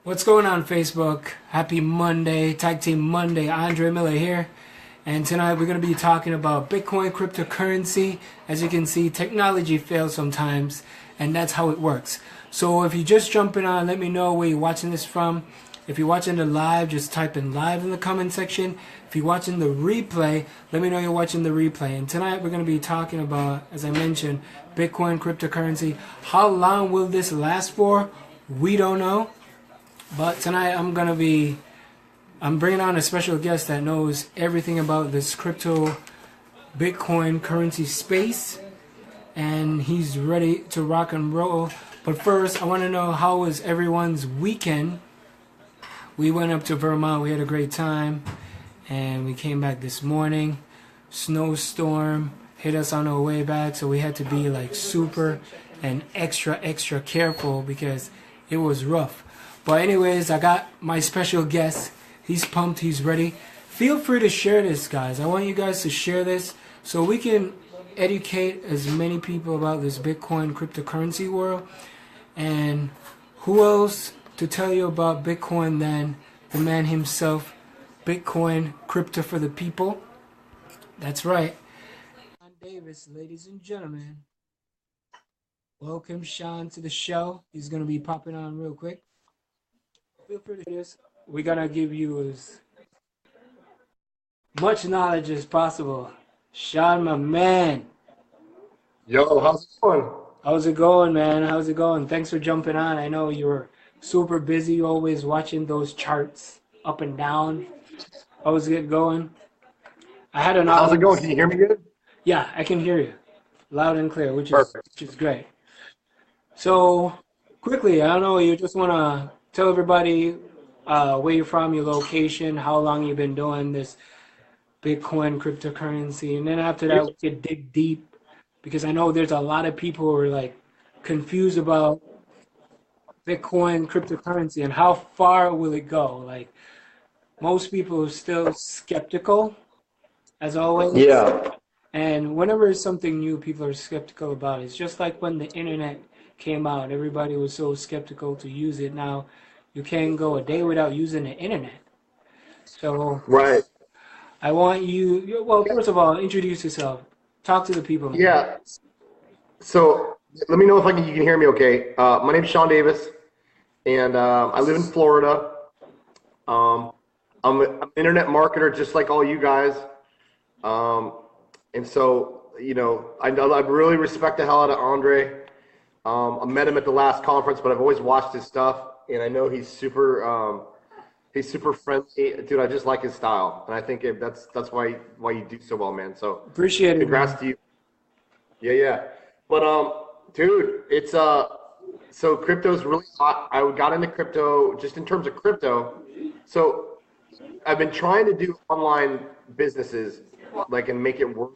What's going on, Facebook? Happy Monday, Tag Team Monday. Andre Miller here. And tonight we're going to be talking about Bitcoin cryptocurrency. As you can see, technology fails sometimes, and that's how it works. So if you're just jumping on, let me know where you're watching this from. If you're watching the live, just type in live in the comment section. If you're watching the replay, let me know you're watching the replay. And tonight we're going to be talking about, as I mentioned, Bitcoin cryptocurrency. How long will this last for? We don't know. But tonight I'm bringing on a special guest that knows everything about this crypto Bitcoin currency space, and he's ready to rock and roll. But first, I want to know, how was everyone's weekend? We went up to Vermont, we had a great time, and we came back this morning. Snowstorm hit us on our way back, so we had to be like super and extra careful because it was rough. But anyways, I got my special guest. He's pumped, he's ready. Feel free to share this, guys. I want you guys to share this so we can educate as many people about this Bitcoin cryptocurrency world. And who else to tell you about Bitcoin than the man himself, Bitcoin Crypto for the People. That's right. Sean Davis, ladies and gentlemen. Welcome Sean to the show. He's going to be popping on real quick. Feel free to do this. We're gonna give you as much knowledge as possible. Sean, my man. Yo, how's it going? How's it going, man? How's it going? Thanks for jumping on. I know you were super busy, always watching those charts up and down. How's it going? I had an How's it going? audience. Can you hear me good? Yeah, I can hear you loud and clear, which is Perfect. which is great. So quickly, I don't know, you just wanna tell everybody where you're from, your location, how long you've been doing this Bitcoin cryptocurrency, and then after Yeah. that we could dig deep because I know there's a lot of people who are like confused about Bitcoin cryptocurrency and how far will it go. Like most people are still skeptical, as always. Yeah. And whenever it's something new, people are skeptical about it. It's just like when the internet came out, everybody was so skeptical to use it. Now you can't go a day without using the internet. So Right. I want well, first of all, introduce yourself. Talk to the people, man. Yeah. So let me know if you can hear me okay. My name's Sean Davis, and I live in Florida. Um, I'm an internet marketer just like all you guys. Um, and so, I really respect the hell out of Andre. I met him at the last conference, but I've always watched his stuff, and I know he's super friendly, dude. I just like his style, and I think that's why you do so well, man. So, Appreciate it, congrats man. to you. Yeah, yeah. But dude, it's so crypto's really hot. I got into crypto just in terms of crypto. So I've been trying to do online businesses, like, and make it work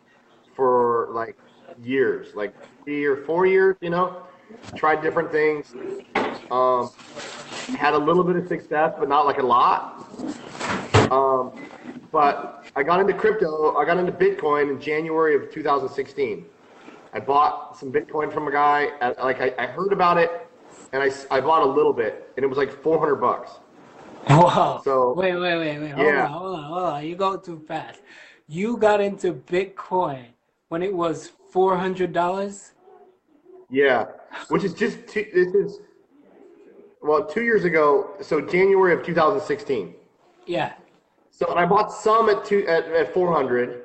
for like years, like 3 or 4 years. Tried different things. Um, had a little bit of success, but not like a lot. Um, but I got into crypto. I got into Bitcoin in January of 2016. I bought some Bitcoin from a guy. I heard about it, and I bought a little bit, and it was like $400. Wow. So Wait. yeah, Hold on. You go too fast. You got into Bitcoin when it was $400? yeah. Which is this is, well, 2 years ago. So January of 2016. Yeah. So and I bought some at 400,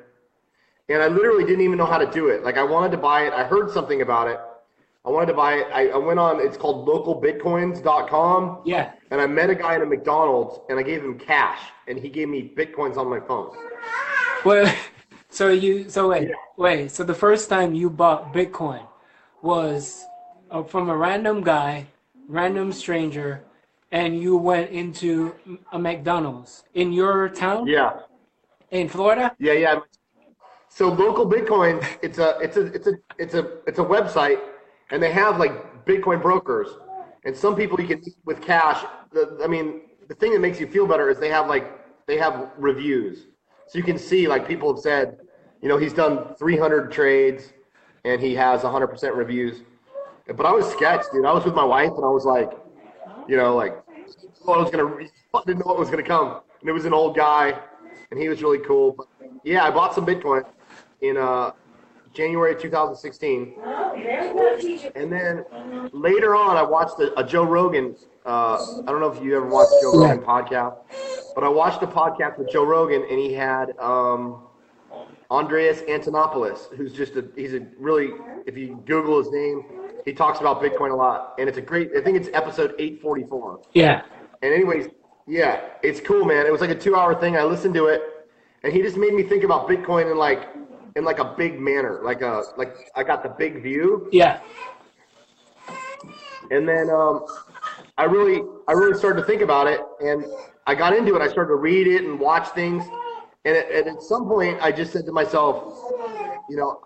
and I literally didn't even know how to do it. Like, I wanted to buy it. I heard something about it. I wanted to buy it. I went on. It's called localbitcoins.com, Yeah. and I met a guy at a McDonald's, and I gave him cash, and he gave me bitcoins on my phone. Well, so Yeah. wait. So the first time you bought Bitcoin was from a random guy, random stranger, and you went into a McDonald's in your town Yeah. in Florida? Yeah. Yeah. So local bitcoins, it's a website, and they have like Bitcoin brokers, and some people you can meet with cash. I mean, the thing that makes you feel better is they have reviews, so you can see, like, people have said, he's done 300 trades, and he has 100% reviews. But I was sketched, dude. I was with my wife, and I was like, like, didn't know what was gonna come, and it was an old guy, and he was really cool. But yeah, I bought some Bitcoin in January 2016, and then later on, I watched a Joe Rogan. I don't know if you ever watched Joe Rogan podcast, but I watched a podcast with Joe Rogan, and he had Andreas Antonopoulos, who's he's a really, if you Google his name, he talks about Bitcoin a lot, and it's a great. I think it's episode 844. Yeah. And anyways, yeah, it's cool, man. It was like a 2-hour thing. I listened to it, and he just made me think about Bitcoin in like a big manner, like I got the big view. Yeah. And then I really started to think about it, and I got into it. I started to read it and watch things, and at some point, I just said to myself, you know,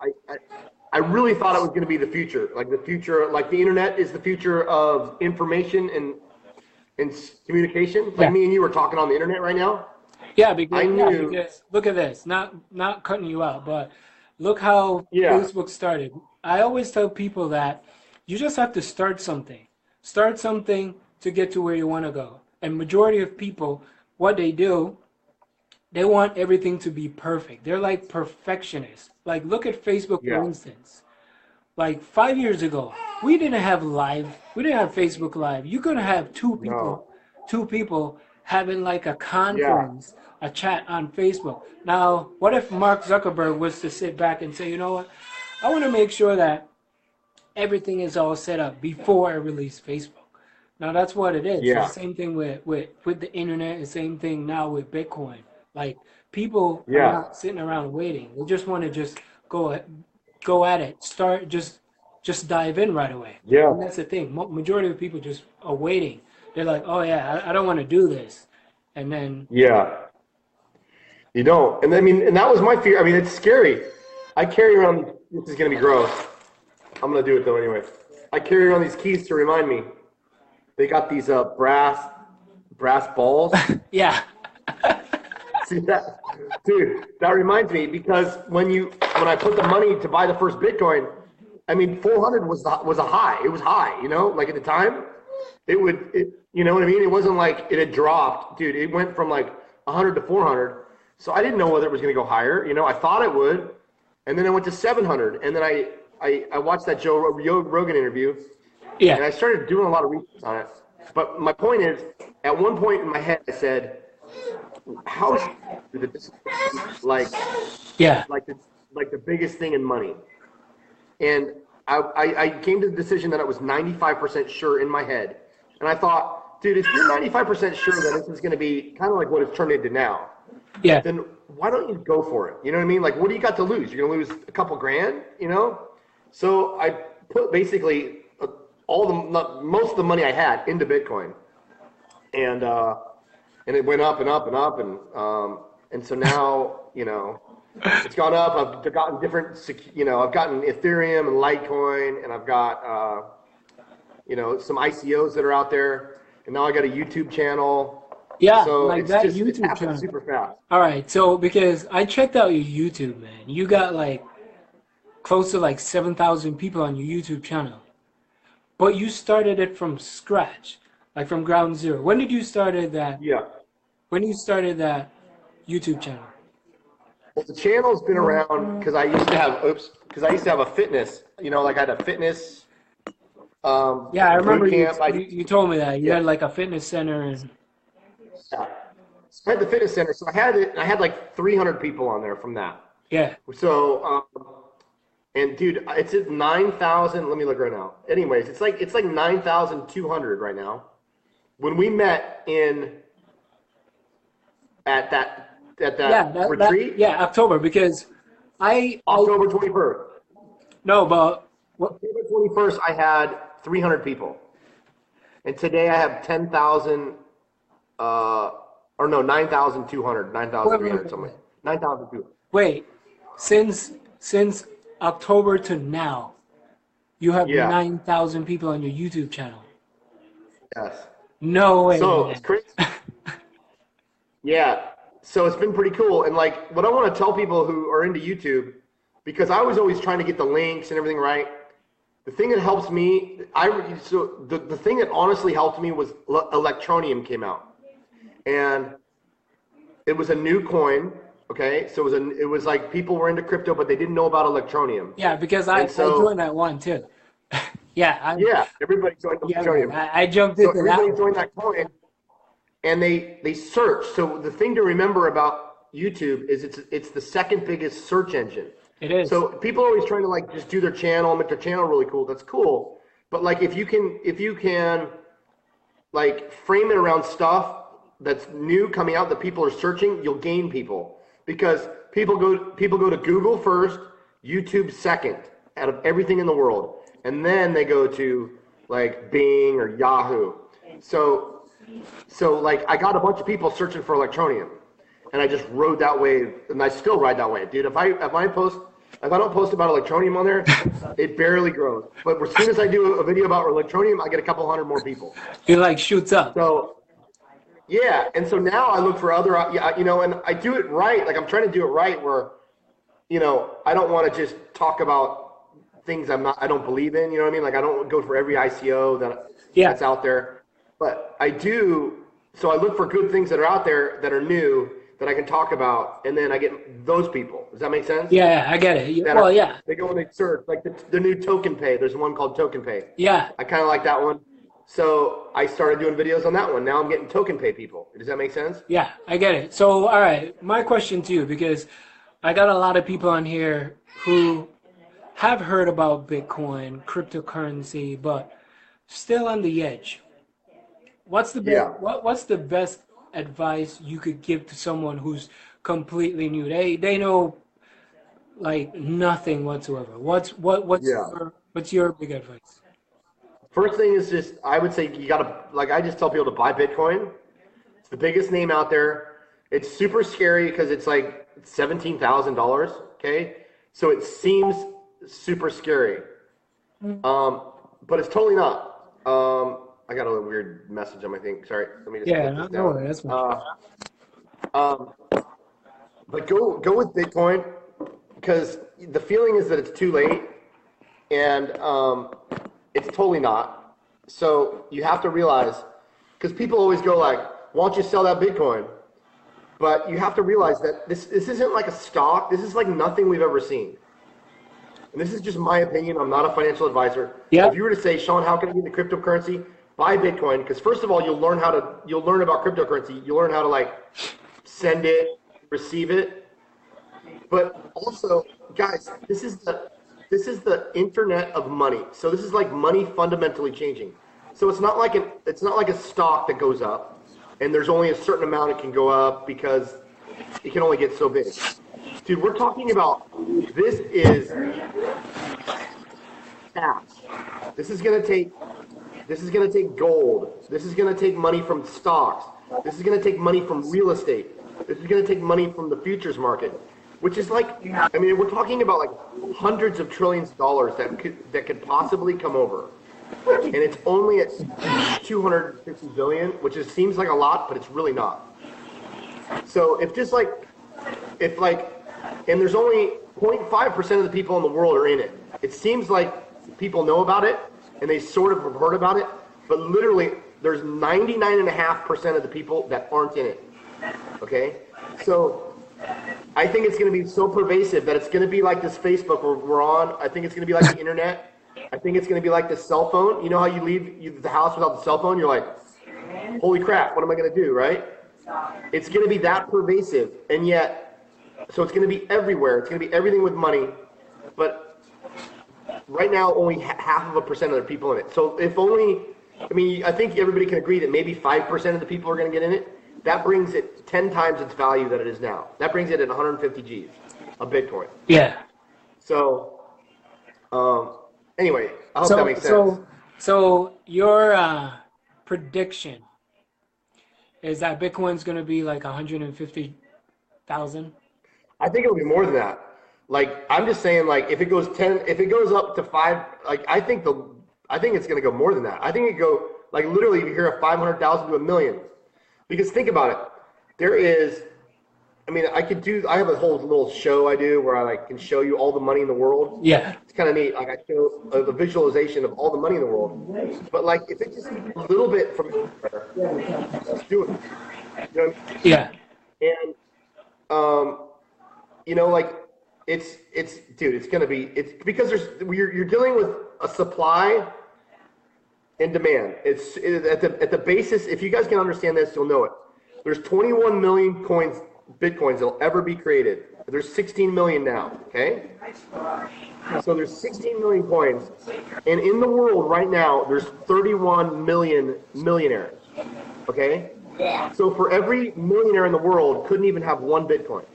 I really thought it was going to be the future, like the internet is the future of information and communication. Like me and you are talking on the internet right now. Yeah, because look at this. Not cutting you out, but look how Facebook started. I always tell people that you just have to start something. Start something to get to where you want to go. And majority of people, what they do, they want everything to be perfect. They're like perfectionists. Like look at Facebook, for instance. Like 5 years ago, we didn't have Facebook Live. You could have two people having like a conference, a chat on Facebook. Now, what if Mark Zuckerberg was to sit back and say, you know what, I want to make sure that everything is all set up before I release Facebook. Now, that's what it is. Yeah. It's the same thing with the internet, the same thing now with Bitcoin. Like people are not sitting around waiting. They just want to just go at it. Start, just dive in right away. Yeah. And that's the thing. Majority of people just are waiting. They're like, oh yeah, I don't want to do this. And then. Yeah. You don't. And I mean, and that was my fear. I mean, it's scary. I carry around, this is going to be gross. I'm going to do it though anyway. I carry around these keys to remind me. They got these brass balls. Yeah. See that? Dude, that reminds me because when I put the money to buy the first Bitcoin, I mean, 400 was a high. It was high, you know, like at the time, you know what I mean? It wasn't like it had dropped, dude. It went from like 100 to 400. So I didn't know whether it was going to go higher. You know, I thought it would. And then it went to 700. And then I watched that Joe Rogan interview. Yeah. And I started doing a lot of research on it. But my point is, at one point in my head, I said, how is this like the biggest thing in money? And I came to the decision that it was 95% sure in my head. And I thought, dude, if you're 95% sure that this is going to be kind of like what it's turned into now, then why don't you go for it? You know what I mean? Like, what do you got to lose? You're going to lose a couple grand, you know? So I put basically most of the money I had into Bitcoin. And it went up and up and up, and so now, you know, it's gone up. I've gotten I've gotten Ethereum and Litecoin, and I've got, you know, some ICOs that are out there, and now I got a YouTube channel. Yeah, so like it's that just, YouTube it's channel. Super fast. All right, so because I checked out your YouTube, man, you got like close to like 7,000 people on your YouTube channel, but you started it from scratch, like from ground zero. When did you started that? Yeah. When you started that YouTube channel? Well, the channel's been around because I used to have a fitness, you know, like I had a fitness. Yeah, I remember you told me that you had like a fitness center and. Yeah. So I had the fitness center, so I had like 300 people on there from that. Yeah. So, and dude, it's at 9,000. Let me look right now. Anyways, it's like 9,200 right now. When we met at that retreat. October, because October 21st. No, but October 21st, I had 300 people, and today I have 10,000. Or no, 9,200, 9,300 something. 9,200. Wait, since October to now, you have 9,000 people on your YouTube channel. Yes. No way. So it's crazy. Yeah. So it's been pretty cool. And like, what I want to tell people who are into YouTube, because I was always trying to get the links and everything right. The thing that helps me, the thing that honestly helped me was Electronium came out, and it was a new coin. Okay, so it was like people were into crypto, but they didn't know about Electronium. Yeah, because I joined that one too. Yeah, everybody joined Electronium. Man, I jumped So into everybody that. joined that coin, and they searched. So the thing to remember about YouTube is it's the second biggest search engine. It is. So people are always trying to like just do their channel, make their channel really cool. That's cool, but like if you can like frame it around stuff that's new coming out that people are searching, you'll gain people because people go to Google first, YouTube second out of everything in the world, and then they go to like Bing or Yahoo. So like I got a bunch of people searching for Electronium, and I just rode that wave, and I still ride that wave, dude. If I don't post about Electronium on there, it barely grows. But as soon as I do a video about Electronium, I get a couple hundred more people. It like shoots up. So yeah, and so now I look for other, and I do it right. Like I'm trying to do it right, where, I don't want to just talk about things I don't believe in. You know what I mean? Like I don't go for every ICO that's out there, but I do. So I look for good things that are out there that are new that I can talk about, and then I get those people. Does that make sense? Yeah, I get it. They go and they search, like the new Token Pay. There's one called Token Pay. Yeah. I kind of like that one. So I started doing videos on that one. Now I'm getting Token Pay people. Does that make sense? Yeah, I get it. So, all right, my question to you, because I got a lot of people on here who have heard about Bitcoin, cryptocurrency, but still on the edge. What's the best advice you could give to someone who's completely new? They know like nothing whatsoever. What's your big advice? First thing is just, I would say you gotta, like I just tell people to buy Bitcoin. It's the biggest name out there. It's super scary because it's like $17,000. Okay, so it seems super scary, but it's totally not. I got a weird message on my thing. Sorry, let me just put this down. That's fine. But go with Bitcoin because the feeling is that it's too late, and it's totally not. So you have to realize, because people always go like, "Why don't you sell that Bitcoin?" But you have to realize that this isn't like a stock. This is like nothing we've ever seen. And this is just my opinion. I'm not a financial advisor. Yeah. If you were to say, Sean, how can I get into cryptocurrency? Buy Bitcoin, because first of all, you'll learn about cryptocurrency. You'll learn how to like send it, receive it. But also, guys, this is the internet of money. So this is like money fundamentally changing. So it's not like a stock that goes up, and there's only a certain amount it can go up because it can only get so big. Dude, we're talking about, this is cash. This is gonna take gold. This is gonna take money from stocks. This is gonna take money from real estate. This is gonna take money from the futures market, which is like, I mean, we're talking about like hundreds of trillions of dollars that could possibly come over. And it's only at 250 billion, which seems like a lot, but it's really not. So and there's only 0.5% of the people in the world are in it. It seems like people know about it and they sort of have heard about it, but literally there's 99.5% of the people that aren't in it. Okay? So I think it's going to be so pervasive that it's going to be like this Facebook we're on. I think it's going to be like the internet. I think it's going to be like the cell phone. You know how you leave the house without the cell phone? You're like, holy crap, what am I going to do, right? It's going to be that pervasive. And yet, so it's going to be everywhere. It's going to be everything with money. But right now, only half of a percent of the people in it. So if only, I mean, I think everybody can agree that maybe 5% of the people are going to get in it. That brings it 10 times its value that it is now. That brings it at 150 G's of Bitcoin. Yeah. So, anyway, I hope that makes sense. So your prediction is that Bitcoin's going to be like 150,000? I think it'll be more than that. Like, I'm just saying, like, if it goes up to 5, like, I think it's going to go more than that. I think it go, like, literally, you hear a 500,000 to a million. Because think about it. There is I mean, I have a whole little show I do where I like can show you all the money in the world. Yeah. It's kind of neat. Like I show the visualization of all the money in the world. But like, if it just a little bit from everywhere, just do it. You know what I mean? Yeah. And like dude, it's because you're dealing with a supply and demand. At the basis. If you guys can understand this, you'll know it. There's 21 million bitcoins that'll ever be created. There's 16 million now. Okay, so there's 16 million coins, and in the world right now, there's 31 million millionaires. Okay, so for every millionaire in the world, couldn't even have one Bitcoin.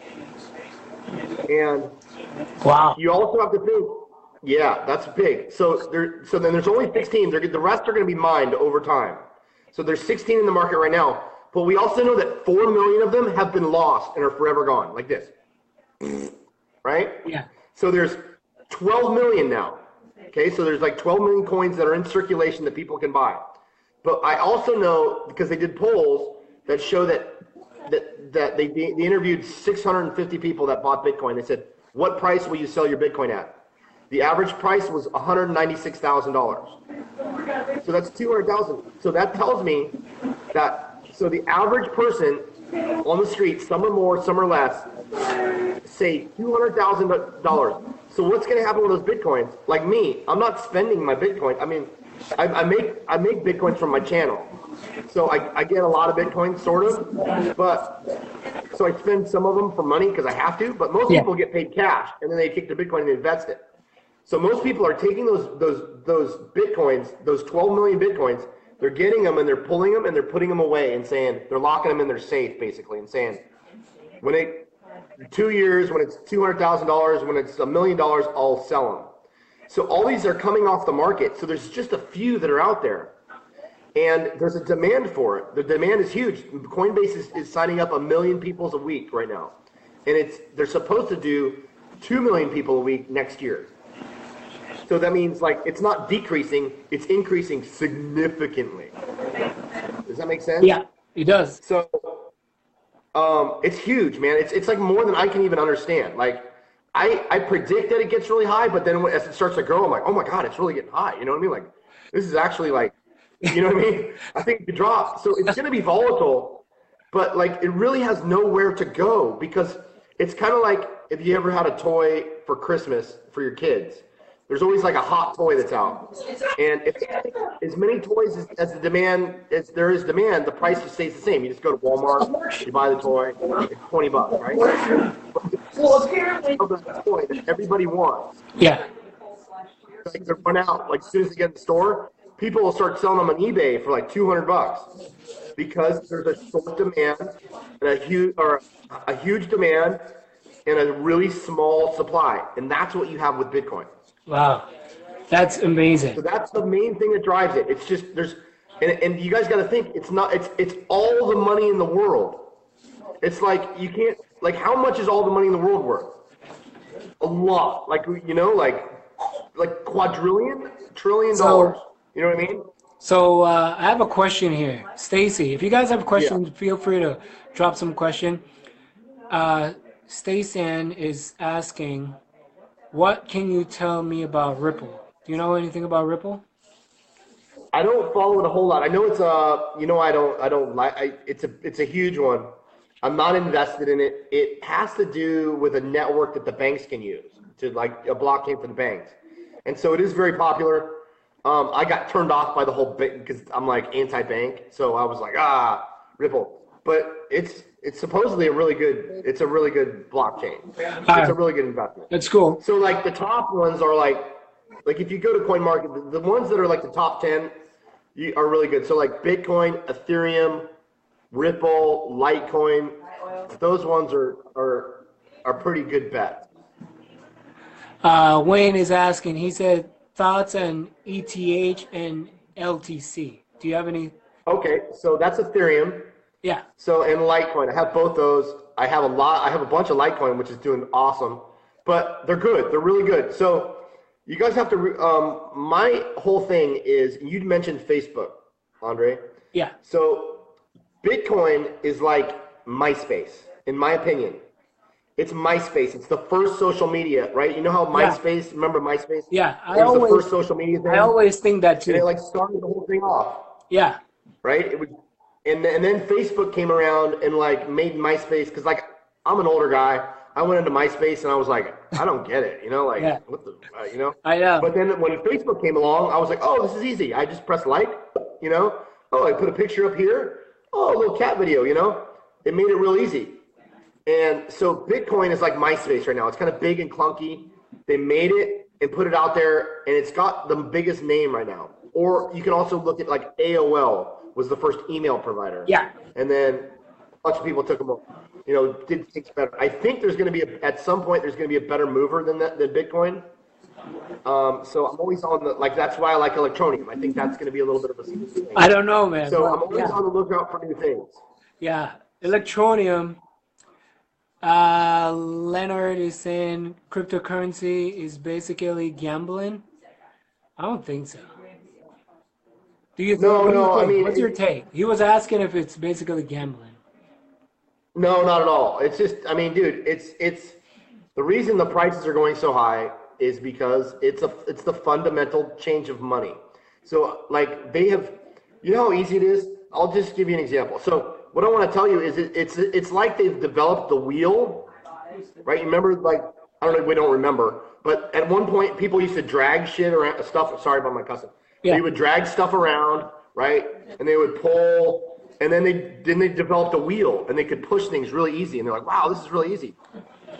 And Wow. you also have to think, yeah, that's big. So then there's only 16. The rest are going to be mined over time. So there's 16 in the market right now. But we also know that 4 million of them have been lost and are forever gone, like this. Right? Yeah. So there's 12 million now. Okay, so there's like 12 million coins that are in circulation that people can buy. But I also know, because they did polls that show that they interviewed 650 people that bought Bitcoin. They said, what price will you sell your Bitcoin at? The average price was $196,000. So that's 200,000. So that tells me that, so the average person on the street, some are more, some are less, say $200,000. So what's going to happen with those Bitcoins? Like me, I'm not spending my Bitcoin. I mean, I make Bitcoins from my channel. So I get a lot of Bitcoin, sort of, but so I spend some of them for money because I have to, but most people get paid cash and then they take the Bitcoin and invest it. So most people are taking those Bitcoins, those 12 million Bitcoins, they're getting them and they're pulling them and they're putting them away and saying, they're locking them in their safe basically and saying, when 2 years, when it's $200,000, when it's $1 million, I'll sell them. So all these are coming off the market. So there's just a few that are out there. And there's a demand for it. The demand is huge. Coinbase is signing up 1 million people a week right now. And they're supposed to do 2 million people a week next year. So that means like it's not decreasing, it's increasing significantly. Does that make sense? Yeah, it does. So it's huge, man. It's like more than I can even understand. Like I predict that it gets really high, but then as it starts to grow, I'm like, oh my God, it's really getting high. You know what I mean? Like this is actually like, you know what I mean? I think it could drop. So it's going to be volatile, but like it really has nowhere to go because it's kind of like if you ever had a toy for Christmas for your kids. There's always like a hot toy that's out. And if as many toys as there is demand, the price just stays the same. You just go to Walmart, you buy the toy, it's $20, right? Well, apparently the toy that everybody wants. Yeah. Like they run out, like as soon as they get in the store, people will start selling them on eBay for like $200 because there's a short demand and a huge demand and a really small supply. And that's what you have with Bitcoin. Wow, that's amazing. So that's the main thing that drives it. It's just and you guys got to think it's all the money in the world. It's like you can't like how much is all the money in the world worth? A lot, like quadrillion, trillion dollars. You know what I mean? So I have a question here, Stacy. If you guys have questions, feel free to drop some question. Stacy is asking, what can you tell me about Ripple? Do you know anything about Ripple? I don't follow it a whole lot. I know it's I don't like it's a huge one. I'm not invested in it. It has to do with a network that the banks can use to like a blockchain for the banks. And so it is very popular. I got turned off by the whole bit because I'm like anti-bank. So I was like, Ripple. But it's supposedly a really good blockchain. It's a really good investment. That's cool. So like the top ones are like if you go to CoinMarket, the ones that are like the top 10 are really good. So like Bitcoin, Ethereum, Ripple, Litecoin, those ones are pretty good bets. Wayne is asking, he said, thoughts on ETH and LTC. Do you have any? Okay, so that's Ethereum. Yeah. So and Litecoin, I have both those. I have a bunch of Litecoin, which is doing awesome, but they're good. They're really good. So you guys have to, my whole thing is, you mentioned Facebook, Andre. Yeah. So Bitcoin is like MySpace, in my opinion. It's MySpace. It's the first social media, right? You know how Yeah. MySpace, remember MySpace? Yeah. It was the first social media I thing. always think that And it too. like started the whole thing off, Yeah. right? It was, and then Facebook came around and like made MySpace, because like I'm an older guy. I went into MySpace and I was like, I don't get it, you know, like Yeah. what the, you know? I know. But then when Facebook came along, I was like, oh, this is easy. I just press like, you know? Oh, I put a picture up here. Oh, a little cat video, you know? It made it real easy. And so Bitcoin is like MySpace right now. It's kind of big and clunky. They made it and put it out there, and it's got the biggest name right now. Or you can also look at like AOL was the first email provider. Yeah. And then a bunch of people took them, you know, did things better. I think there's going to be, at some point, there's going to be a better mover than Bitcoin. So I'm always on the, like, that's why I like Electronium. I think that's going to be a little bit of a thing. I don't know, man. So but, I'm always on the lookout for new things. Yeah. Electronium. Leonard is saying cryptocurrency is basically gambling. I don't think so. Do you think? No, I mean, what's your take? He was asking if it's basically gambling. No, not at all. It's just, I mean, dude, it's the reason the prices are going so high is because it's the fundamental change of money. So like they have, you know how easy it is? I'll just give you an example. So what I want to tell you is it's like they've developed the wheel, right? You remember, like, I don't know, we don't remember, but at one point people used to drag shit around, stuff, sorry about my cussing. Yeah. They would drag stuff around, right? And they would pull, and then they developed a wheel, and they could push things really easy. And they're like, wow, this is really easy.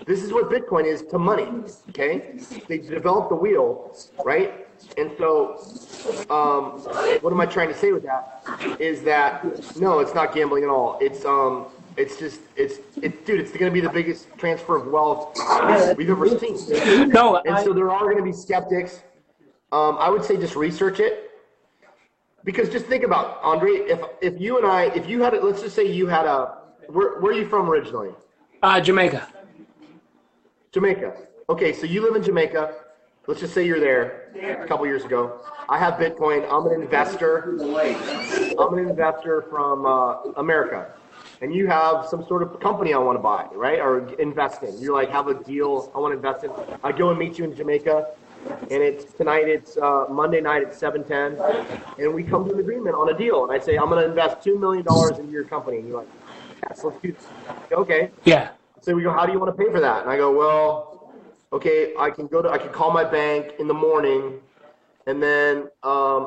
This is what Bitcoin is to money, okay? They developed the wheel, right? And so, what am I trying to say with that? Is that no, it's not gambling at all. It's just dude, it's going to be the biggest transfer of wealth we've ever seen. No, and so there are going to be skeptics. I would say just research it, because just think about, Andre, if you and I, if you had, let's just say you had where are you from originally? Jamaica. Jamaica. Okay, so you live in Jamaica. Let's just say you're there a couple years ago. I have Bitcoin. I'm an investor. I'm an investor from America. And you have some sort of company I want to buy, right? Or invest in. You're like, have a deal I want to invest in. I go and meet you in Jamaica. And it's Monday night at 7:10. And we come to an agreement on a deal. And I say, I'm going to invest $2 million into your company. And you're like, yes, let's do this. Okay. Yeah. So we go, how do you want to pay for that? And I go, well, okay, I can call my bank in the morning, and then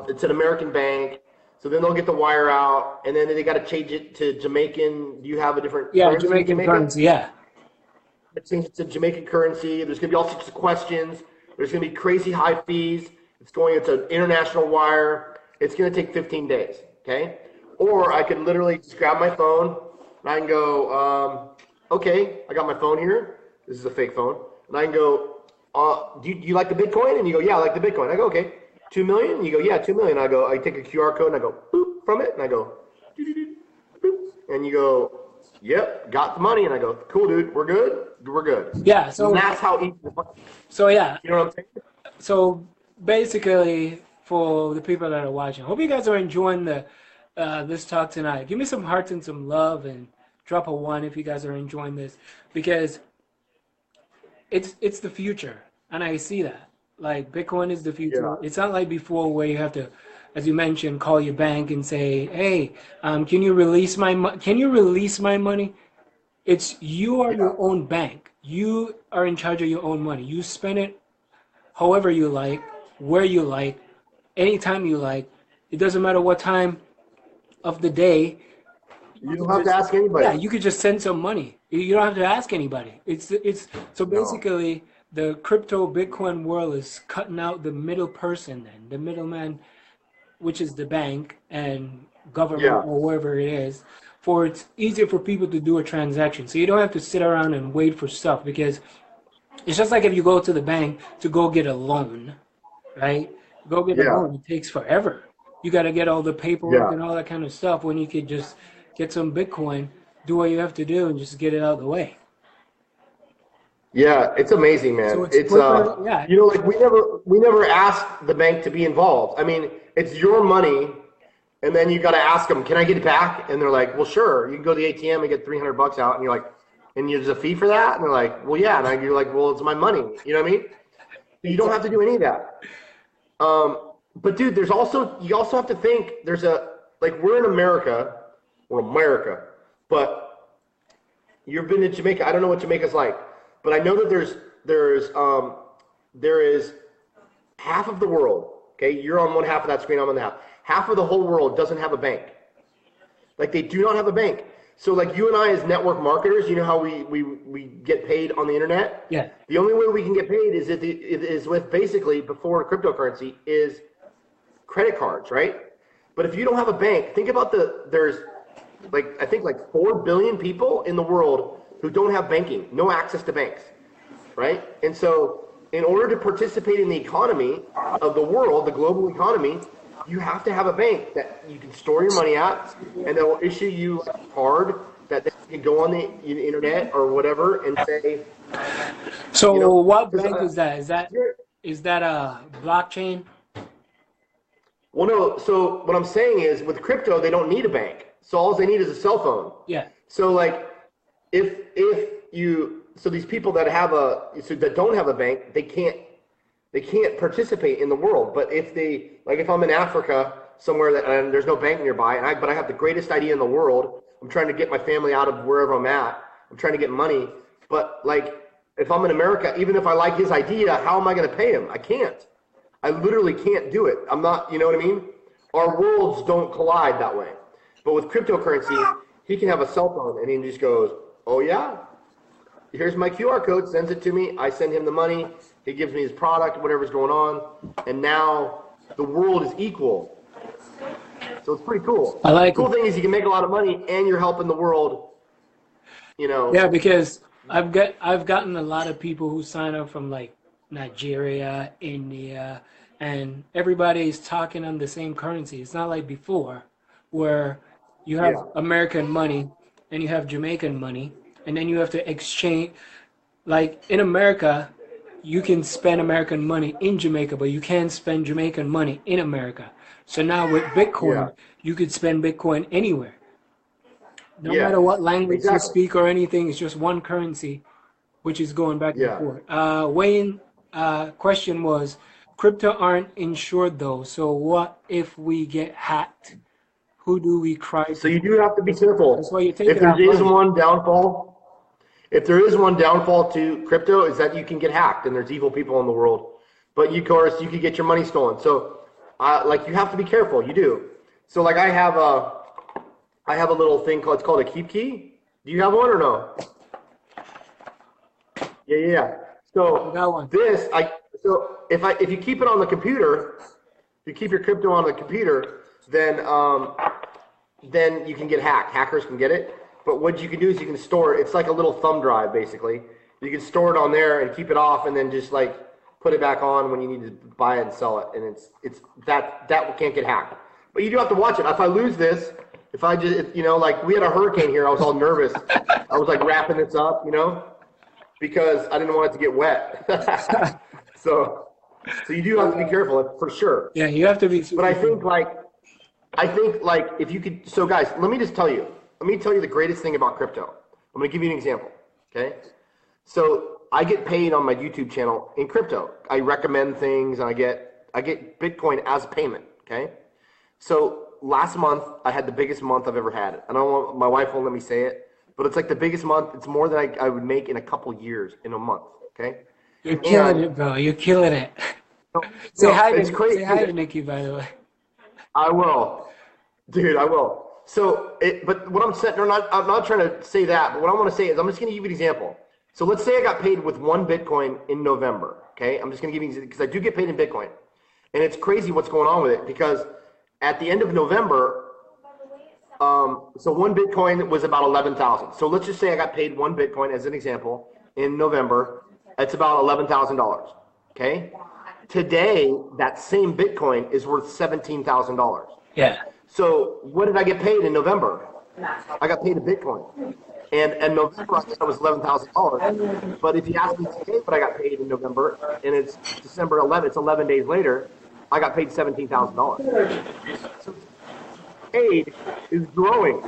it's an American bank, so then they'll get the wire out, and then they got to change it to Jamaican. Do you have a different currency? Jamaican currency, yeah. Change it to Jamaican currency. There's going to be all sorts of questions. There's going to be crazy high fees. It's an international wire. It's going to take 15 days, okay? Or I could literally just grab my phone, and I can go, okay, I got my phone here. This is a fake phone. And I can go, do you like the Bitcoin? And you go, yeah, I like the Bitcoin. I go, okay, 2 million? And you go, yeah, 2 million. I take a QR code and I go, boop, from it. And I go, boop. And you go, yep, got the money. And I go, cool, dude, we're good. We're good. Yeah. So and that's how easy. So yeah. You know what I'm saying? So basically, for the people that are watching, hope you guys are enjoying this talk tonight. Give me some hearts and some love, and drop a 1 if you guys are enjoying this, because it's the future, and I see that. Like, Bitcoin is the future. Yeah. It's not like before where you have to, as you mentioned, call your bank and say, hey, can you release my money? It's you are your own bank. You are in charge of your own money. You spend it however you like, where you like, anytime you like. It doesn't matter what time of the day. You don't have to ask anybody. Yeah, you could just send some money. You don't have to ask anybody. It's so basically the crypto Bitcoin world is cutting out the middle person, then the middleman, which is the bank and government or wherever it is. For it's easier for people to do a transaction, so you don't have to sit around and wait for stuff, because it's just like if you go to the bank to go get a loan, right? Go get a loan, it takes forever. You got to get all the paperwork and all that kind of stuff, when you could just get some Bitcoin, do what you have to do, and just get it out of the way. Yeah, it's amazing, man. So it's you know, like we never asked the bank to be involved. I mean, it's your money, and then you got to ask them, can I get it back? And they're like, well, sure. You can go to the ATM and get $300 out, and you're like, And there's a fee for that? And they're like, well, yeah. And you're like, well, it's my money. You know what I mean? You don't have to do any of that. But dude, you also have to think like we're in America, but you've been to Jamaica. I don't know what Jamaica's like, but I know that there is half of the world. Okay, you're on one half of that screen, I'm on the half. Half of the whole world doesn't have a bank. Like they do not have a bank. So like you and I as network marketers, you know how we get paid on the internet? Yeah. The only way we can get paid is with basically before cryptocurrency is credit cards, right? But if you don't have a bank, think about there's like I think like 4 billion people in the world who don't have banking, no access to banks, right? And so in order to participate in the economy of the world, the global economy, you have to have a bank that you can store your money at, and they'll issue you a card that you can go on the internet or whatever and say. So what bank is that? Is that a blockchain? Well, no. So what I'm saying is, with crypto, they don't need a bank. So all they need is a cell phone. Yeah. So like, so these people that that don't have a bank, they can't participate in the world. But if I'm in Africa somewhere and there's no bank nearby, but I have the greatest idea in the world, I'm trying to get my family out of wherever I'm at. I'm trying to get money. But like, if I'm in America, even if I like his idea, how am I going to pay him? I can't. I literally can't do it. I'm not, you know what I mean? Our worlds don't collide that way. But with cryptocurrency, he can have a cell phone and he just goes, oh yeah, here's my QR code, sends it to me. I send him the money. He gives me his product, whatever's going on. And now the world is equal. So it's pretty cool. I like the cool thing is you can make a lot of money and you're helping the world, you know. Yeah, because I've gotten a lot of people who sign up from like Nigeria, India, and everybody is talking on the same currency. It's not like before where you have American money and you have Jamaican money, and then you have to exchange. Like in America, you can spend American money in Jamaica, but you can't spend Jamaican money in America. So now with Bitcoin, you could spend Bitcoin anywhere. No matter what language you speak or anything, it's just one currency, which is going back and forth. Wayne, question was, crypto aren't insured though. So what if we get hacked? Who do we cry to? So you do have to be careful. That's why you take if there is one downfall to crypto is that you can get hacked and there's evil people in the world. But of course, you could get your money stolen. So like you have to be careful. You do. So like I have a little thing it's called a keep key. Do you have one or no? Yeah. So if you keep it on the computer, if you keep your crypto on the computer, then you can get hacked. Hackers can get it. But what you can do is you can store it. It's like a little thumb drive, basically. You can store it on there and keep it off, and then just like put it back on when you need to buy it and sell it. And it's that can't get hacked. But you do have to watch it. If I lose this, like we had a hurricane here, I was all nervous. I was like wrapping this up, because I didn't want it to get wet. So you do have to be careful for sure. Yeah, you have to be. But I think like if you could, so guys, let me tell you the greatest thing about crypto. I'm going to give you an example. Okay. So I get paid on my YouTube channel in crypto. I recommend things and I get Bitcoin as payment. Okay. So last month I had the biggest month I've ever had. My wife won't let me say it, but it's like the biggest month. It's more than I would make in a couple years in a month. Okay. You're killing it, bro. You're killing it. Say hi to Nikki, by the way. I will. Dude, I will. So, but what I'm saying, I'm not trying to say that, but what I want to say is I'm just going to give you an example. So let's say I got paid with one Bitcoin in November, okay? I'm just going to give you, because I do get paid in Bitcoin. And it's crazy what's going on with it, because at the end of November, so one Bitcoin was about 11,000. So let's just say I got paid one Bitcoin as an example in November. It's about $11,000, okay? Today, that same Bitcoin is worth $17,000. Yeah. So what did I get paid in November? I got paid in Bitcoin. And in November, I think that was $11,000. But if you ask me today what I got paid in November, and it's December 11th, it's 11 days later, I got paid $17,000. So paid is growing.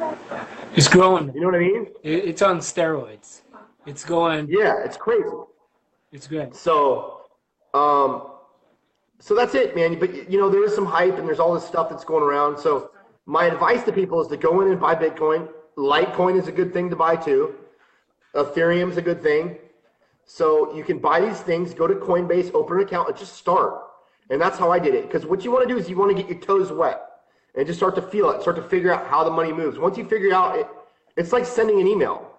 It's growing. You know what I mean? It's on steroids. It's going. Yeah, it's crazy. It's good. So, um, so that's it, man. But you know, there is some hype and there's all this stuff that's going around. So my advice to people is to go in and buy Bitcoin. Litecoin is a good thing to buy too. Ethereum's a good thing. So you can buy these things, go to Coinbase, open an account, and just start. And that's how I did it. Because what you want to do is you want to get your toes wet and just start to feel it, start to figure out how the money moves. Once you figure out it, it's like sending an email.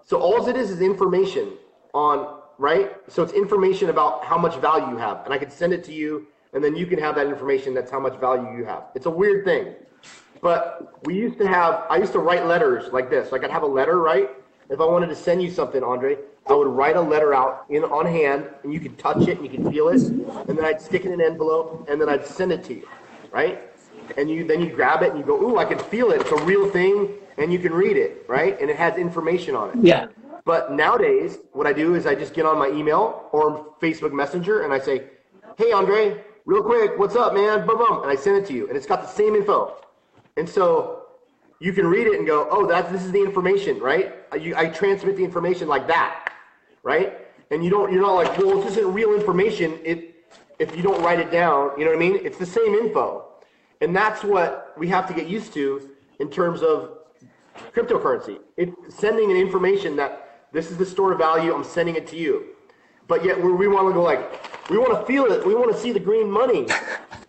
So all it is information on, right? So it's information about how much value you have. And I can send it to you, and then you can have that information that's how much value you have. It's a weird thing. But I used to write letters like this. Like I'd have a letter, right? If I wanted to send you something, Andre, I would write a letter out on hand, and you could touch it and you could feel it, and then I'd stick it in an envelope, and then I'd send it to you, right? And then you grab it and you go, ooh, I can feel it. It's a real thing, and you can read it, right? And it has information on it. Yeah. But nowadays, what I do is I just get on my email or Facebook Messenger, and I say, hey, Andre, real quick, what's up, man? Boom, boom, and I send it to you, and it's got the same info. And so you can read it and go, oh, this is the information, right? I transmit the information like that, right? And you're not like, well, this isn't real information if you don't write it down, you know what I mean? It's the same info. And that's what we have to get used to in terms of cryptocurrency. It's sending an information that this is the store of value, I'm sending it to you. But yet we want to go like, we want to feel it, we want to see the green money.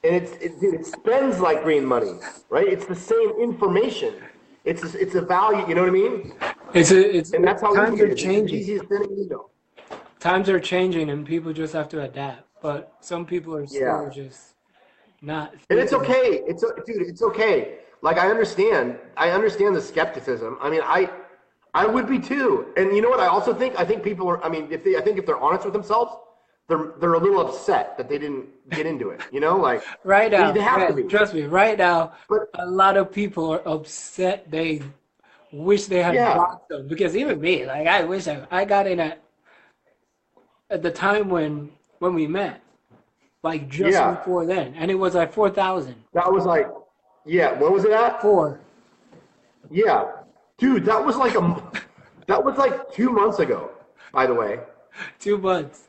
And it spends like green money, right? It's the same information. It's a value, you know what I mean? And that's how times are changing. It's easy as sending an email. Times are changing, and people just have to adapt. But some people are still just not. And it's okay. Dude, it's okay. Like I understand the skepticism. I mean, I would be too. And you know what? I think people are. I mean, if they're honest with themselves, they're a little upset that they didn't get into it. You know, like right now. They have to be. Trust me. Right now, but a lot of people are upset. They wish they had bought them, because even me, like I wish I got in at the time when we met, like just before then, and it was like 4,000. That was like, what was it at? 4. Yeah, dude, that was like 2 months ago, by the way. 2 months.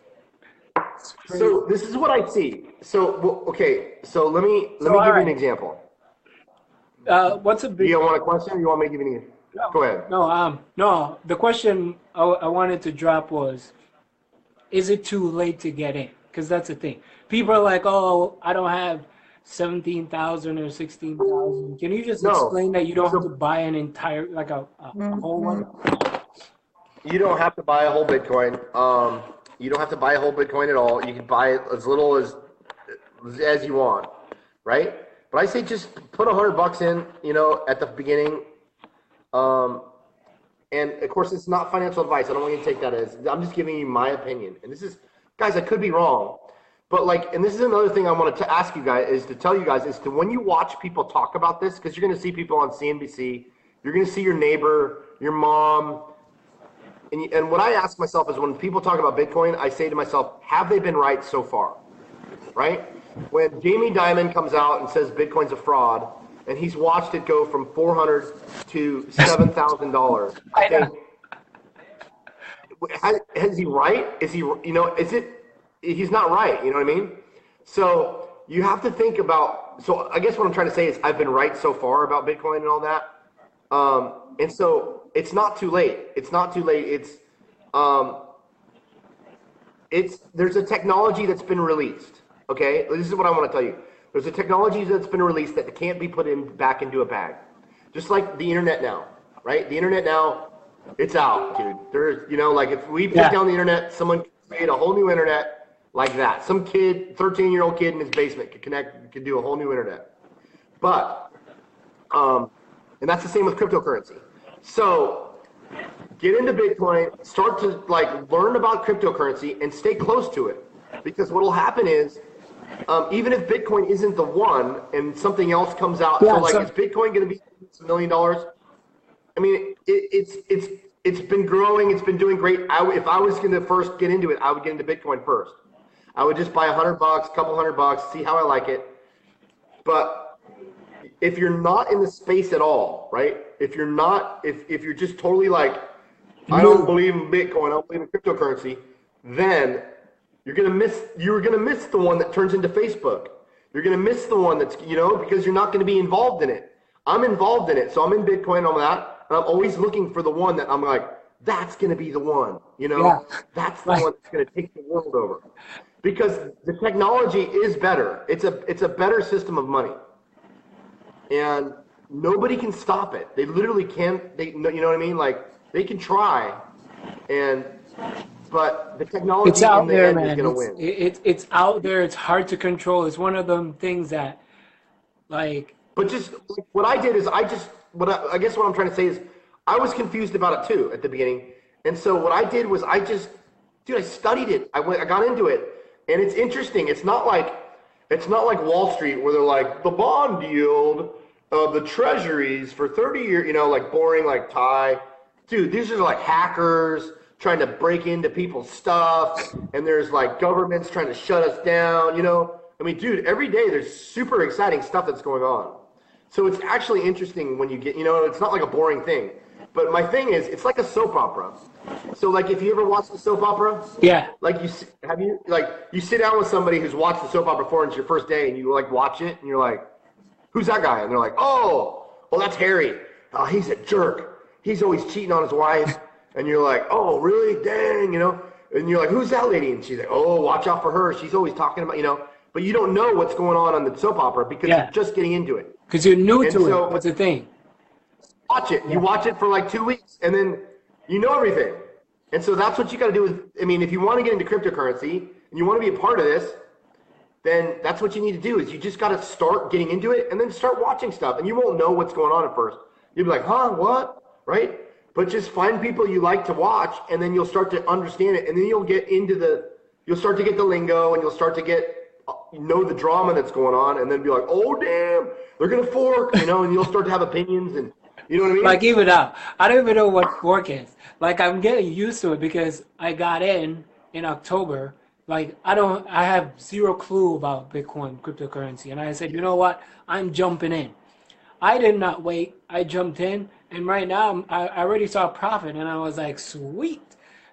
So this is what I see. So okay, so let me give you an example. What's a big? Do you want a question, or you want me to give you an? No, Go ahead. No. The question I wanted to drop was, is it too late to get in? Because that's the thing. People are like, oh, I don't have 17,000 or 16,000. Can you just explain that you don't have to buy an entire, like a whole one? You don't have to buy a whole Bitcoin. You don't have to buy a whole Bitcoin at all. You can buy it as little as you want, right? But I say just put $100 in, you know, at the beginning. And of course, it's not financial advice. I don't want you to take that as. I'm just giving you my opinion. And this is, guys, I could be wrong, but like, and this is another thing I wanted to ask you guys is to tell you guys is to when you watch people talk about this, because you're going to see people on CNBC, you're going to see your neighbor, your mom. And what I ask myself is when people talk about Bitcoin, I say to myself, have they been right so far? Right? When Jamie Dimon comes out and says Bitcoin's a fraud, and he's watched it go from $400 to $7,000, I think, is he right? Is he, you know, he's not right, you know what I mean? So you have to think about, so I guess what I'm trying to say is I've been right so far about Bitcoin and all that. And so it's not too late. It's not too late. There's a technology that's been released. Okay, this is what I want to tell you. There's a technology that's been released that can't be put back into a bag. Just like the internet now, right? The internet now, it's out, dude. There's, you know, like if we put down the internet, someone could create a whole new internet like that. Some kid, 13-year-old kid in his basement could do a whole new internet. But, and that's the same with cryptocurrency. So get into Bitcoin, start to like learn about cryptocurrency and stay close to it. Because what will happen is, even if Bitcoin isn't the one and something else comes out, so like is Bitcoin going to be $1 million? I mean, it's been growing, it's been doing great. If I was going to first get into it, I would get into Bitcoin first. I would just buy $100, couple $100, see how I like it. But if you're not in the space at all, right? If you're not, if you're just totally like, I don't No. believe in Bitcoin, I don't believe in cryptocurrency, then you're gonna miss the one that turns into Facebook. You're gonna miss the one that's, because you're not gonna be involved in it. I'm involved in it, so I'm in Bitcoin and all that, and I'm always looking for the one that I'm like, that's gonna be the one, Yeah. that's the Like, one that's gonna take the world over. Because the technology is better. It's a better system of money. And nobody can stop it. They literally can't. You know what I mean? Like they can try, and but the it's technology in out the there, end is man. going to win. It's out there. It's hard to control. It's one of them things that, like, But just like, what I did is I guess what I'm trying to say is I was confused about it too at the beginning, and so what I did was I studied it. I got into it, and it's interesting. It's not like Wall Street where they're like the bond yield of the treasuries for 30 years, like boring, like Thai. Dude, these are like hackers trying to break into people's stuff, and there's like governments trying to shut us down. I mean, dude, every day there's super exciting stuff that's going on. So it's actually interesting when you get, it's not like a boring thing. But my thing is, it's like a soap opera. So like, if you ever watch the soap opera, yeah, like you sit down with somebody who's watched the soap opera before and it's your first day and you like watch it and you're like, who's that guy? And they're like, oh, well that's Harry. Oh, he's a jerk. He's always cheating on his wife. And you're like, oh really? Dang, And you're like, who's that lady? And she's like, oh, watch out for her. She's always talking about. But you don't know what's going on the soap opera because yeah. you're just getting into it. Because you're new And to so it. That's the thing. watch it. Yeah. You watch it for like 2 weeks, and then you know everything. And so that's what you got to do. If you want to get into cryptocurrency and you want to be a part of this, then that's what you need to do. Is you just got to start getting into it, and then start watching stuff. And you won't know what's going on at first. You'll be like, huh, what, right? But just find people you like to watch, and then you'll start to understand it, and then you'll start to get the lingo, and you'll start to know the drama that's going on, and then be like, oh damn, they're gonna fork, and you'll start to have opinions, and you know what I mean? Like, even now, I don't even know what fork is. Like, I'm getting used to it because I got in October. Like, I have zero clue about Bitcoin, cryptocurrency. And I said, you know what? I'm jumping in. I did not wait. I jumped in. And right now, I already saw a profit. And I was like, sweet.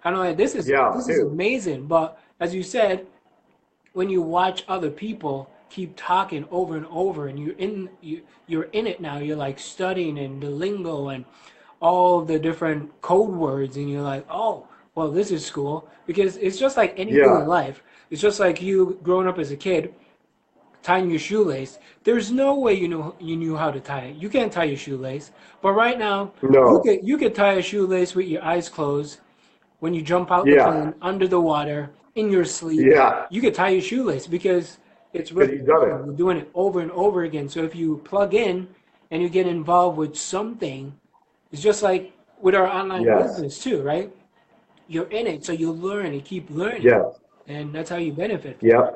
And I'm like, this is amazing. But as you said, when you watch other people keep talking over and over, and you're in it now, you're like studying and the lingo and all the different code words, and you're like, oh, well, this is cool. Because it's just like anything in life. It's just like you growing up as a kid, tying your shoelace. There's no way you knew how to tie it. You can't tie your shoelace. But right now, No. you could tie a shoelace with your eyes closed when you jump out the plane, under the water, in your sleep. Yeah. You could tie your shoelace because it's you've done it. We're doing it over and over again. So if you plug in and you get involved with something, it's just like with our online business too, right? You're in it, so you learn and keep learning. Yeah. And that's how you benefit. Yeah.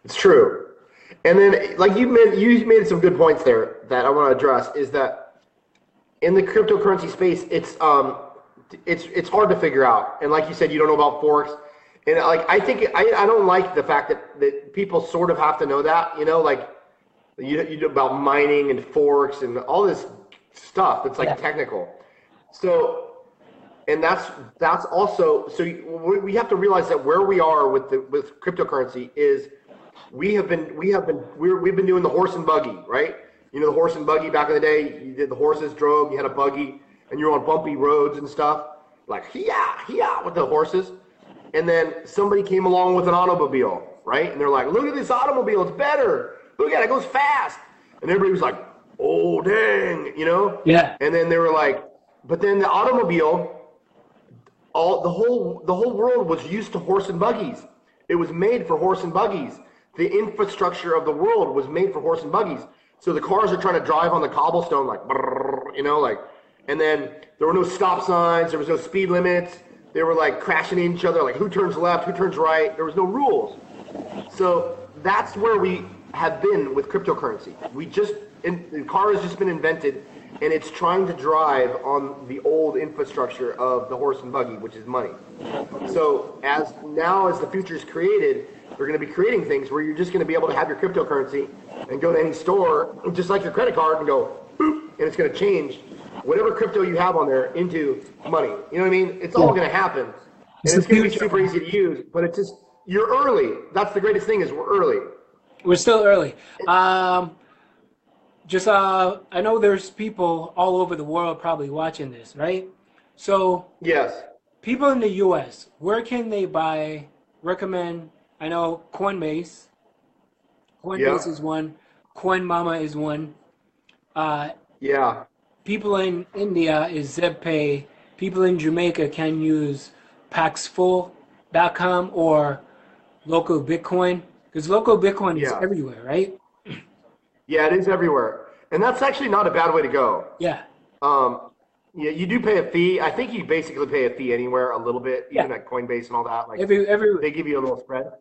It's true. And then, like you made some good points there that I want to address. Is that in the cryptocurrency space, it's hard to figure out. And like you said, you don't know about forks. And like I don't like the fact that people sort of have to know that. Like you know about mining and forks and all this stuff that's like technical. So. And that's also, so we have to realize that where we are with cryptocurrency is we've been doing the horse and buggy, right? The horse and buggy back in the day, you did the horses drove, you had a buggy, and you're on bumpy roads and stuff, like hee-yah with the horses. And then somebody came along with an automobile, right? And they're like, look at this automobile, it's better. Look at it, it goes fast. And everybody was like, oh dang, Yeah. And then they were like, but then the automobile, the whole world was used to horse and buggies. It was made for horse and buggies. The infrastructure of the world was made for horse and buggies. So the cars are trying to drive on the cobblestone like, and then there were no stop signs. There was no speed limits. They were like crashing into each other, like who turns left, who turns right. There was no rules. So that's where we have been with cryptocurrency. The car has just been invented, and it's trying to drive on the old infrastructure of the horse and buggy, which is money. So as the future is created, they're going to be creating things where you're just going to be able to have your cryptocurrency and go to any store, just like your credit card, and go, boop, and it's going to change. whatever crypto you have on there into money. You know what I mean? It's all Yeah. going to happen. It's And the it's going to be future. super easy to use, but it's just, you're early. That's the greatest thing is we're early. We're still early. I know there's people all over the world probably watching this, right? So Yes. people in the US, where can they recommend? I know Coinbase. Yeah. Coinbase is one. Coin Mama is one. Uh, Yeah. People in India is ZebPay. People in Jamaica can use paxful.com or local Bitcoin because local Bitcoin is Yeah. everywhere, right? Yeah, it is everywhere. And that's actually not a bad way to go. Yeah, Um, yeah, you do pay a fee. I think you basically pay a fee anywhere a little bit, yeah. even at Coinbase and all that. Like Everywhere. they give you a little spread.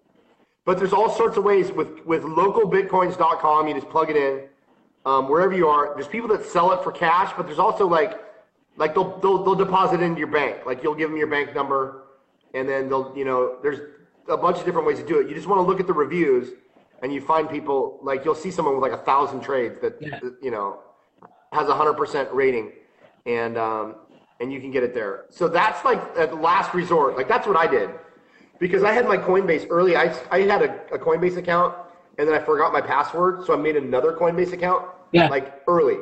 But there's all sorts of ways with localbitcoins.com. You just plug it in wherever you are. There's people that sell it for cash, but there's also like they'll deposit it into your bank. Like you'll give them your bank number, and then there's a bunch of different ways to do it. You just want to look at the reviews, and you find people like you'll see someone with like 1,000 trades that Yeah. has 100% rating, and you can get it there. So that's like at the last resort. Like that's what I did. Because I had my Coinbase early, I had a Coinbase account, and then I forgot my password, so I made another Coinbase account, Yeah. like early,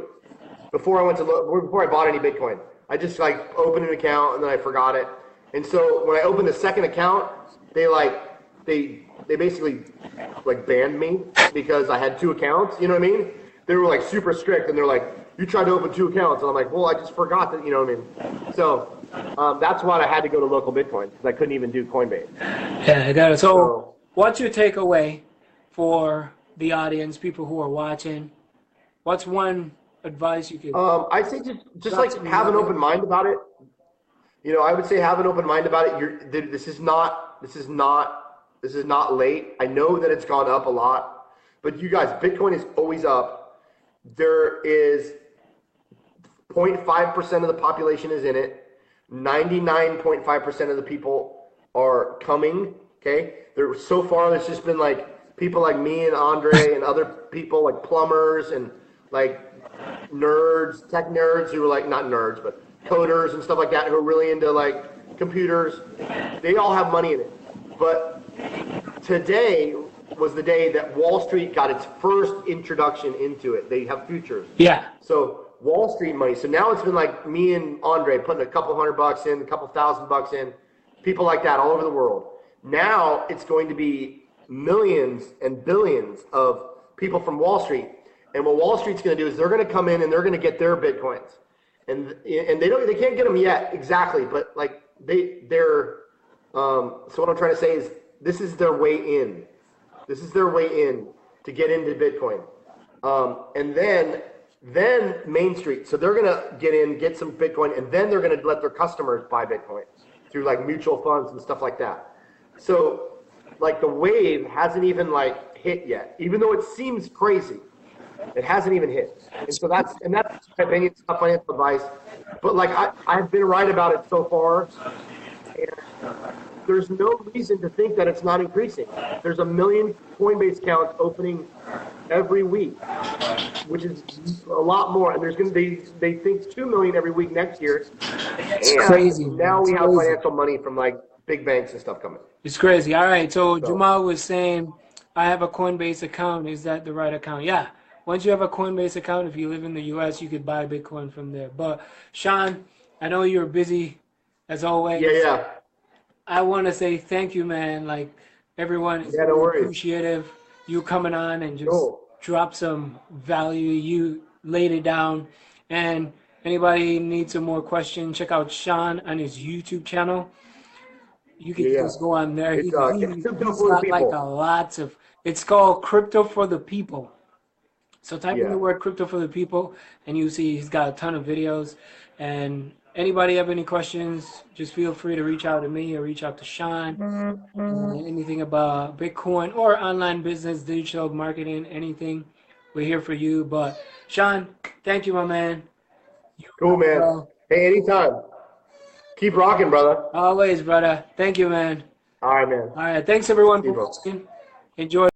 before I bought any Bitcoin. I just like opened an account, and then I forgot it. And so when I opened the second account, they basically like banned me because I had two accounts. You know what I mean? They were like super strict, and they're like, "You tried to open two accounts," and I'm like, "Well, I just forgot that." You know what I mean? So that's why I had to go to local Bitcoin because I couldn't even do Coinbase. Yeah, I got it. So, what's your takeaway for the audience, people who are watching? What's one advice you could? I say just like have an open mind about it. I would say have an open mind about it. This is not late. I know that it's gone up a lot, but you guys, Bitcoin is always up. There is 0.5% of the population is in it. 99.5% of the people are coming. Okay, so far there's just been like people like me and Andre and other people like plumbers and like nerds, tech nerds who are like not nerds but coders and stuff like that who are really into like computers. They all have money in it. But today was the day that Wall Street got its first introduction into it. They have futures. Yeah. So Wall Street money. So now it's been like me and Andre putting a couple $100 in, a couple $1,000 in, people like that all over the world. Now it's going to be millions and billions of people from Wall Street. And what Wall Street's going to do is they're going to come in and they're going to get their Bitcoins. And they can't get them yet exactly, but like they're so what I'm trying to say is this is their way in. This is their way in to get into Bitcoin. And then Main Street. So they're going to get in, get some Bitcoin, and then they're going to let their customers buy Bitcoin through like mutual funds and stuff like that. So like the wave hasn't even like hit yet, even though it seems crazy. It hasn't even hit. And so that's my opinion. It's not financial advice. But like I've been right about it so far. And there's no reason to think that it's not increasing. There's 1 million Coinbase accounts opening every week, which is a lot more. And there's going to be, they think 2 million every week next year. It's crazy. Now we It's have crazy. financial money from like big banks and stuff coming. It's crazy. All right. So Jamal was saying, I have a Coinbase account. Is that the right account? Yeah. Once you have a Coinbase account, if you live in the U.S., you could buy Bitcoin from there. But Sean, I know you're busy as always. Yeah. I want to say thank you, man. Like everyone is no worries. appreciative you coming on and just drop some value. You laid it down. And anybody needs some more questions, check out Sean on his YouTube channel. You can just go on there. It's, He's crypto for the got like people. it's called Crypto for the People. So type in the word Crypto for the People and you see he's got a ton of videos. And anybody have any questions, just feel free to reach out to me or reach out to Sean. Anything about Bitcoin or online business, digital marketing, anything, we're here for you. But Sean, thank you, my man. Cool, man. Bro. Hey, anytime. Keep rocking, brother. Always, brother. Thank you, man. All right, man. All right. Thanks, everyone, for watching. Enjoy.